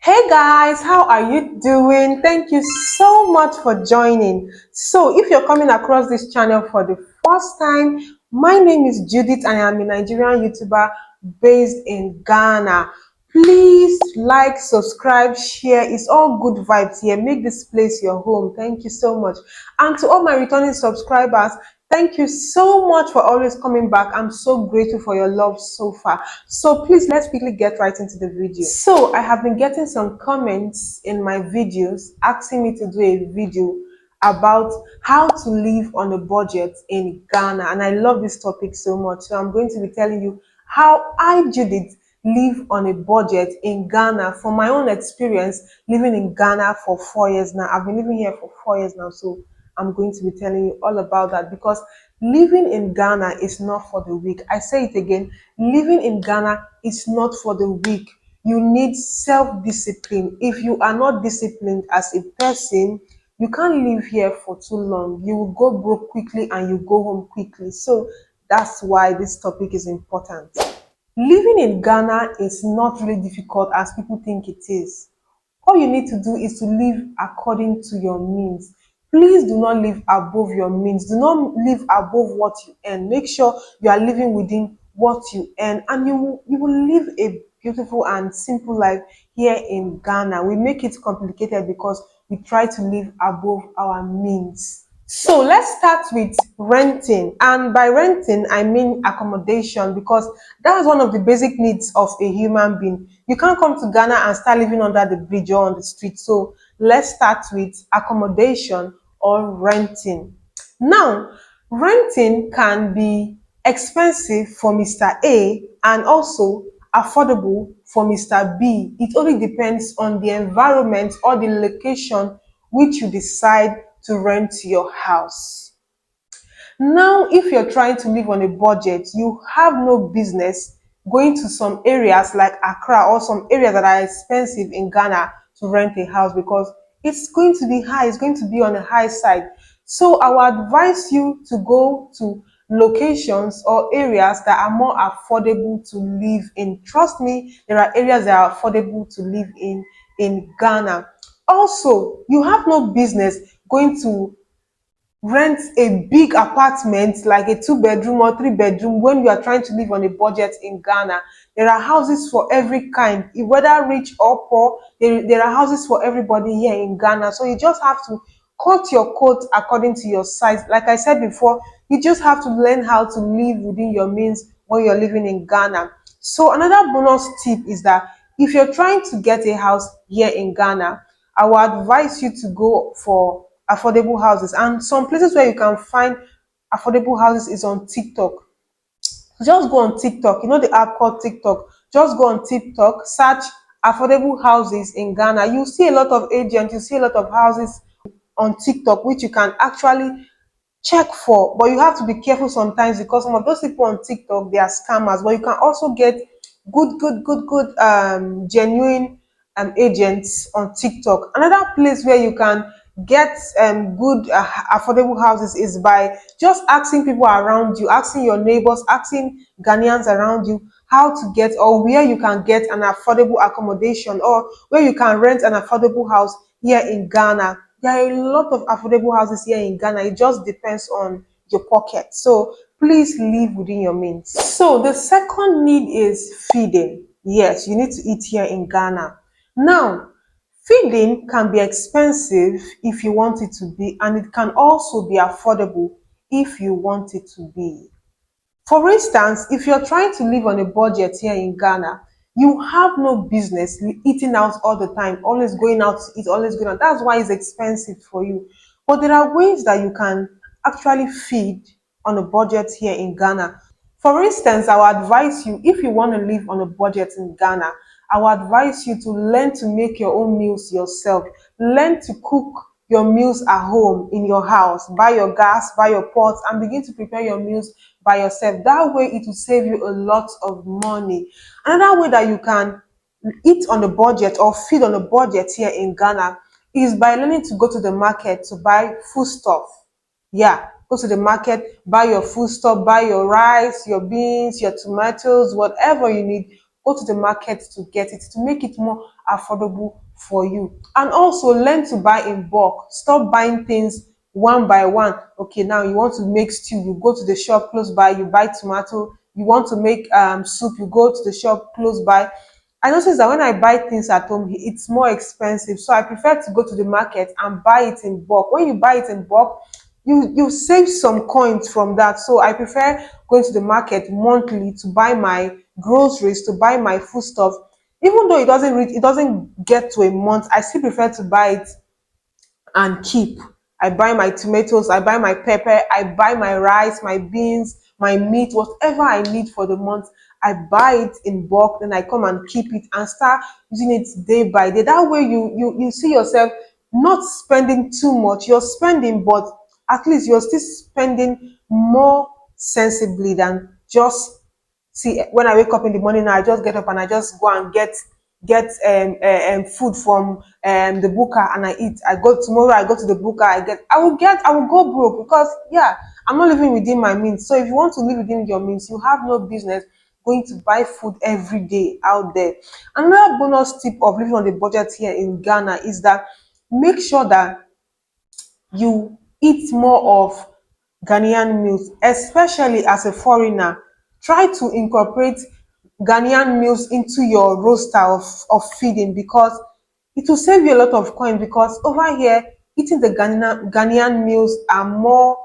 Hey guys, how are you doing? Thank you so much for joining. So, if you're coming across this channel for the first time, my name is Judith and I am a Nigerian YouTuber based in Ghana. Please like, subscribe, share. It's all good vibes here. Make this place your home. Thank you so much. And to all my returning subscribers, thank you so much for always coming back. I'm so grateful for your love so far. So please, let's quickly get right into the video. So I have been getting some comments in my videos asking me to do a video about how to live on a budget in Ghana. And I love this topic so much. So I'm going to be telling you how I, Judith, live on a budget in Ghana from my own experience living in Ghana for 4 years now. I've been living here for 4 years now. So I'm going to be telling you all about that because living in Ghana is not for the weak. I say it again, living in Ghana is not for the weak. You need self-discipline. If you are not disciplined as a person, you can't live here for too long. You will go broke quickly and you go home quickly. So that's why this topic is important. Living in Ghana is not really difficult as people think it is. All you need to do is to live according to your means. Please do not live above your means. Do not live above what you earn. Make sure you are living within what you earn and you will live a beautiful and simple life here in Ghana. We make it complicated because we try to live above our means. So let's start with renting. And by renting, I mean accommodation because that's one of the basic needs of a human being. You can't come to Ghana and start living under the bridge or on the street. So let's start with accommodation or renting. Now, renting can be expensive for Mr. A and also affordable for Mr. B. It only depends on the environment or the location which you decide to rent your house. Now, if you're trying to live on a budget, you have no business going to some areas like Accra or some areas that are expensive in Ghana to rent a house because it's going to be high, it's going to be on the high side. So I would advise you to go to locations or areas that are more affordable to live in. Trust me, there are areas that are affordable to live in Ghana. Also, you have no business going to rent a big apartment like a 2 bedroom or 3 bedroom when you are trying to live on a budget in Ghana. There are houses for every kind, whether rich or poor. There are houses for everybody here in Ghana. So you just have to cut your coat according to your size. Like I said before, you just have to learn how to live within your means when you're living in Ghana. So another bonus tip is that if you're trying to get a house here in Ghana, I will advise you to go for affordable houses. And some places where you can find affordable houses is on TikTok. Just go on TikTok. You know the app called TikTok. Just go on TikTok, search affordable houses in Ghana. You see a lot of agents, you see a lot of houses on TikTok which you can actually check for, but you have to be careful sometimes because some of those people on TikTok they are scammers. But you can also get good genuine agents on TikTok. Another place where you can get good affordable houses is by just asking people around you, asking your neighbors, asking Ghanaians around you how to get or where you can get an affordable accommodation or where you can rent an affordable house here in Ghana. There are a lot of affordable houses here in Ghana. It just depends on your pocket. So please live within your means. So the second need is feeding. Yes, you need to eat here in Ghana. Now, feeding can be expensive if you want it to be, and it can also be affordable if you want it to be. For instance, if you're trying to live on a budget here in Ghana, you have no business eating out all the time, always going out to eat, always going out. That's why it's expensive for you. But there are ways that you can actually feed on a budget here in Ghana. For instance, I would advise you, if you want to live on a budget in Ghana, I would advise you to learn to make your own meals yourself. Learn to cook your meals at home in your house. Buy your gas, buy your pots, and begin to prepare your meals by yourself. That way, it will save you a lot of money. Another way that you can eat on a budget or feed on a budget here in Ghana is by learning to go to the market to buy food stuff. Yeah, go to the market, buy your food stuff, buy your rice, your beans, your tomatoes, whatever you need. go to the market to get it, to make it more affordable for you. And also learn to buy in bulk. Stop buying things one by one. Okay, now you want to make stew, you go to the shop close by, you buy tomato. You want to make soup, you go to the shop close by. I notice that when I buy things at home, it's more expensive. So I prefer to go to the market and buy it in bulk. When you buy it in bulk, you save some coins from that. So I prefer going to the market monthly to buy my groceries, to buy my foodstuff. Even though it doesn't get to a month, I still prefer to buy it and keep. I buy my tomatoes, I buy my pepper, I buy my rice, my beans, my meat, whatever I need for the month. I buy it in bulk, then I come and keep it and start using it day by day. That way you see yourself not spending too much. You're spending, but at least you're still spending more sensibly than just see. When I wake up in the morning, I just get up and I just go and get food from the booker and I eat. I go tomorrow, I go to the booker, I will go broke because yeah, I'm not living within my means. So if you want to live within your means, you have no business going to buy food every day out there. Another bonus tip of living on the budget here in Ghana is that make sure that you eat more of Ghanaian meals, especially as a foreigner. Try to incorporate Ghanaian meals into your roster of feeding because it will save you a lot of coin because over here, eating the Ghanaian meals are more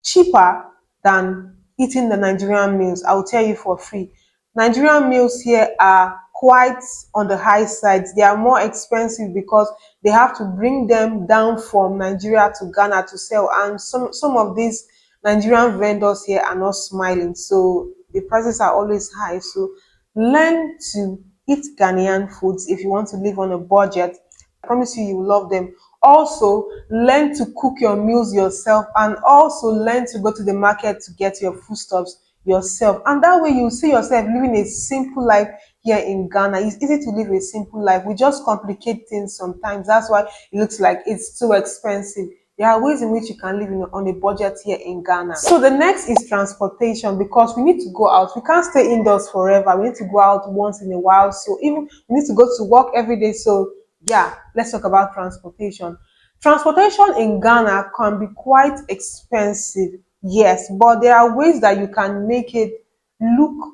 cheaper than eating the Nigerian meals. I'll tell you for free. Nigerian meals here are quite on the high side. They are more expensive because they have to bring them down from Nigeria to Ghana to sell. And some of these Nigerian vendors here are not smiling. So the prices are always high. So learn to eat Ghanaian foods if you want to live on a budget. I promise you, you will love them. Also, learn to cook your meals yourself and also learn to go to the market to get your foodstuffs yourself. And that way, you see yourself living a simple life here in Ghana. It's easy to live a simple life. We just complicate things sometimes. That's why it looks like it's too expensive. There are ways in which you can live on a budget here in Ghana. So the next is transportation because we need to go out. We can't stay indoors forever. We need to go out once in a while. So even we need to go to work every day. So yeah, let's talk about transportation. Transportation in Ghana can be quite expensive, yes, but there are ways that you can make it look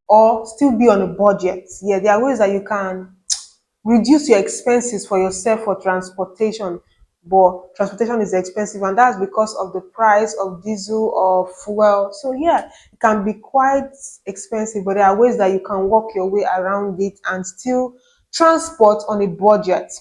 or still be on a budget. Yeah, there are ways that you can reduce your expenses for yourself for transportation, but transportation is expensive and that's because of the price of diesel or fuel. So yeah, it can be quite expensive, but there are ways that you can work your way around it and still transport on a budget.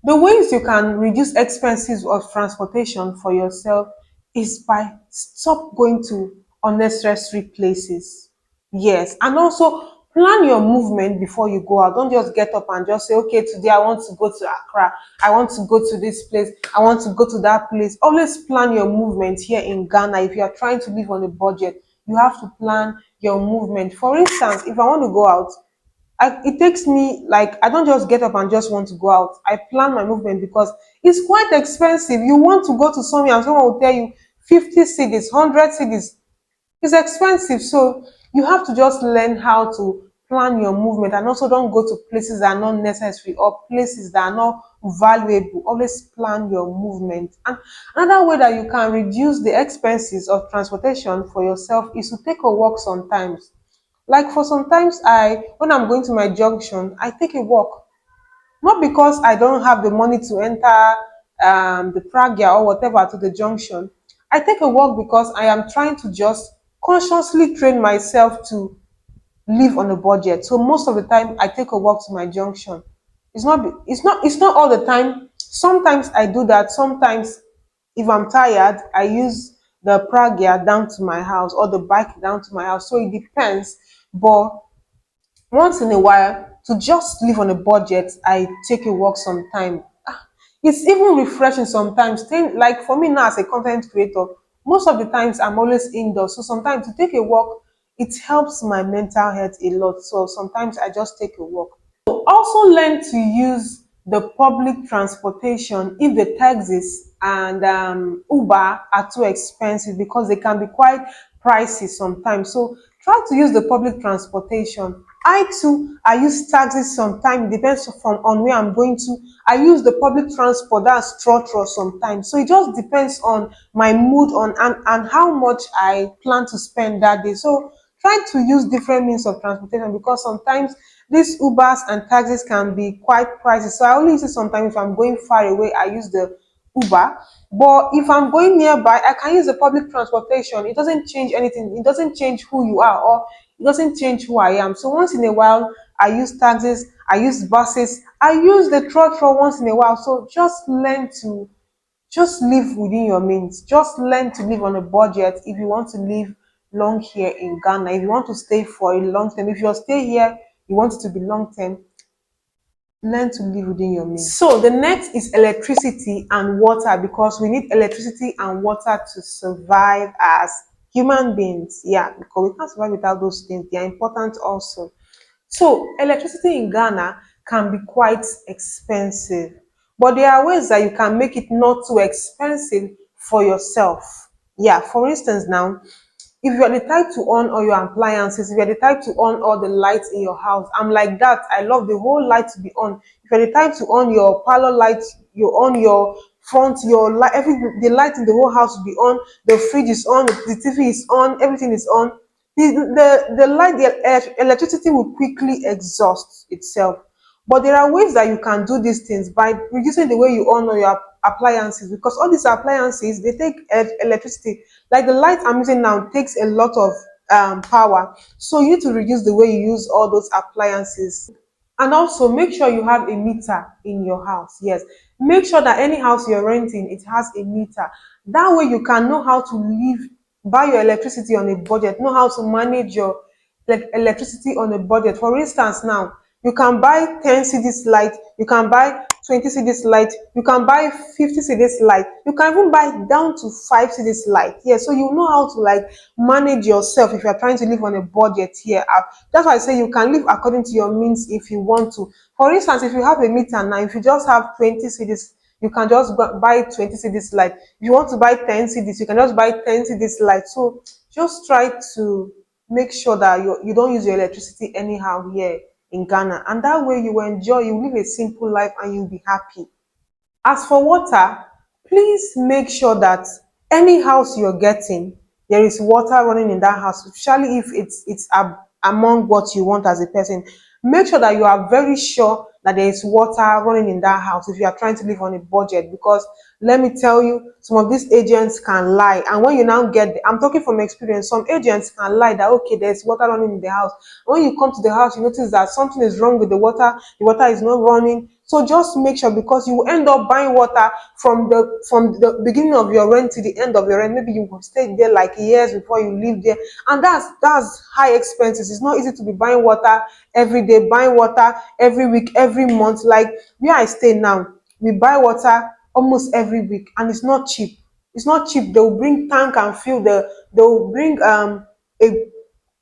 The ways you can reduce expenses of transportation for yourself is by stop going to unnecessary places. Yes, and also plan your movement before you go out. Don't just get up and just say, okay, today I want to go to Accra. I want to go to this place. I want to go to that place. Always plan your movement here in Ghana. If you are trying to live on a budget, you have to plan your movement. For instance, if I want to go out, it takes me like I don't just get up and just want to go out. I plan my movement because it's quite expensive. You want to go to somewhere and someone will tell you 50 cities, 100 cities. It's expensive. So you have to just learn how to plan your movement and also don't go to places that are not necessary or places that are not valuable. Always plan your movement. And another way that you can reduce the expenses of transportation for yourself is to take a walk sometimes. Like for sometimes when I'm going to my junction, I take a walk. Not because I don't have the money to enter the Pragya or whatever to the junction. I take a walk because I am trying to just consciously train myself to live on a budget. So most of the time I take a walk to my junction. It's not all the time. Sometimes I do that. Sometimes if I'm tired, I use the Pragya down to my house or the bike down to my house. So it depends. But once in a while, to just live on a budget, I take a walk sometime. It's even refreshing sometimes. Like for me now as a content creator, most of the times I'm always indoors. So sometimes to take a walk, it helps my mental health a lot. So sometimes I just take a walk. Also learn to use the public transportation if the taxis and Uber are too expensive because they can be quite pricey sometimes. So try to use the public transportation I use taxis sometimes, depends from on where I'm going to. I use the public transport, that's trotro sometimes. So it just depends on my mood on and how much I plan to spend that day. So try to use different means of transportation, because sometimes these Ubers and taxis can be quite pricey. So I only use it sometimes if I'm going far away, I use the Uber. But if I'm going nearby, I can use the public transportation. It doesn't change anything. It doesn't change who you are, or it doesn't change who I am. So once in a while, I use taxis, I use buses, I use the trotro once in a while. So just live within your means. Just learn to live on a budget if you want to live long here in Ghana. If you want to stay for a long time, if you stay here, you want it to be long term, learn to live within your means. So the next is electricity and water, because we need electricity and water to survive as human beings. Yeah, because we can't survive without those things. They are important also. So electricity in Ghana can be quite expensive, but there are ways that you can make it not too expensive for yourself. Yeah, for instance now, if you're the type to on all your appliances, if you're the type to on all the lights in your house, I'm like that. I love the whole light to be on. If you're the type to on your parlor light, you on your front, your light, every the light in the whole house will be on. The fridge is on, the TV is on, everything is on. The light, the electricity will quickly exhaust itself. But there are ways that you can do these things by reducing the way you on all your appliances, because all these appliances, they take electricity. Like the light I'm using now takes a lot of power. So you need to reduce the way you use all those appliances. And also make sure you have a meter in your house. Yes, make sure that any house you're renting, it has a meter. That way you can know how to live, buy your electricity on a budget, know how to manage your electricity on a budget. For instance now, you can buy 10 cedis light, you can buy 20 cedis light, you can buy 50 cedis light, you can even buy down to 5 cedis light. Yeah, so you know how to like manage yourself if you're trying to live on a budget here. That's why I say you can live according to your means if you want to. For instance, if you have a meter now, if you just have 20 cedis, you can just buy 20 cedis light. If you want to buy 10 cedis, you can just buy 10 cedis light. So just try to make sure that you don't use your electricity anyhow here in Ghana. And that way you will enjoy, you live a simple life and you'll be happy. As for water, please make sure that any house you're getting, there is water running in that house, especially if it's among what you want as a person. Make sure that you are very sure that there is water running in that house if you are trying to live on a budget, because let me tell you, some of these agents can lie. And when you now I'm talking from experience, some agents can lie that okay, there's water running in the house. When you come to the house, you notice that something is wrong with the water is not running. So just make sure, because you will end up buying water from the beginning of your rent to the end of your rent. Maybe you will stay there like years before you live there, and that's high expenses. It's not easy to be buying water every day, buying water every week, every month. Like where I stay now, we buy water almost every week, and it's not cheap. It's not cheap. They will bring tank and fill they will bring a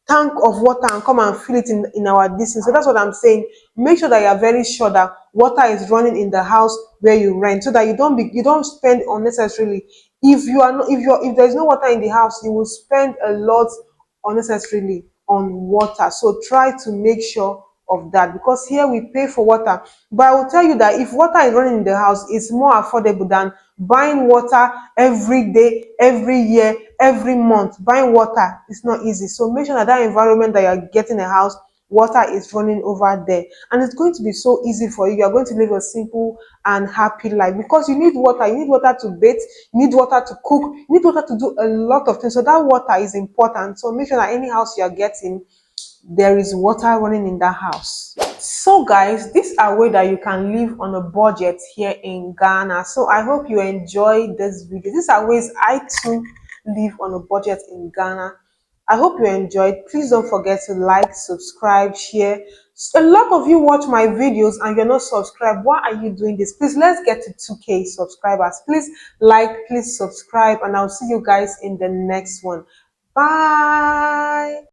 tank of water and come and fill it in our distance. So that's what I'm saying. Make sure that you are very sure that water is running in the house where you rent, so that you don't spend unnecessarily. If you are not if there's no water in the house, you will spend a lot unnecessarily on water. So try to make sure of that, because here we pay for water. But I will tell you that if water is running in the house, it's more affordable than buying water every day, every year, every month. Buying water is not easy. So make sure that that environment that you're getting a house, water is running over there, and it's going to be so easy for you. You're going to live a simple and happy life, because you need water. You need water to bathe, you need water to cook, you need water to do a lot of things. So that water is important. So make sure that any house you're getting, there is water running in that house. So guys, these are ways that you can live on a budget here in Ghana. So I hope you enjoyed this video. These are ways I too live on a budget in Ghana. I hope you enjoyed. Please don't forget to like, subscribe, share. A lot of you watch my videos and you're not subscribed. Why are you doing this? Please, let's get to 2K subscribers. Please like, please subscribe, and I'll see you guys in the next one. Bye.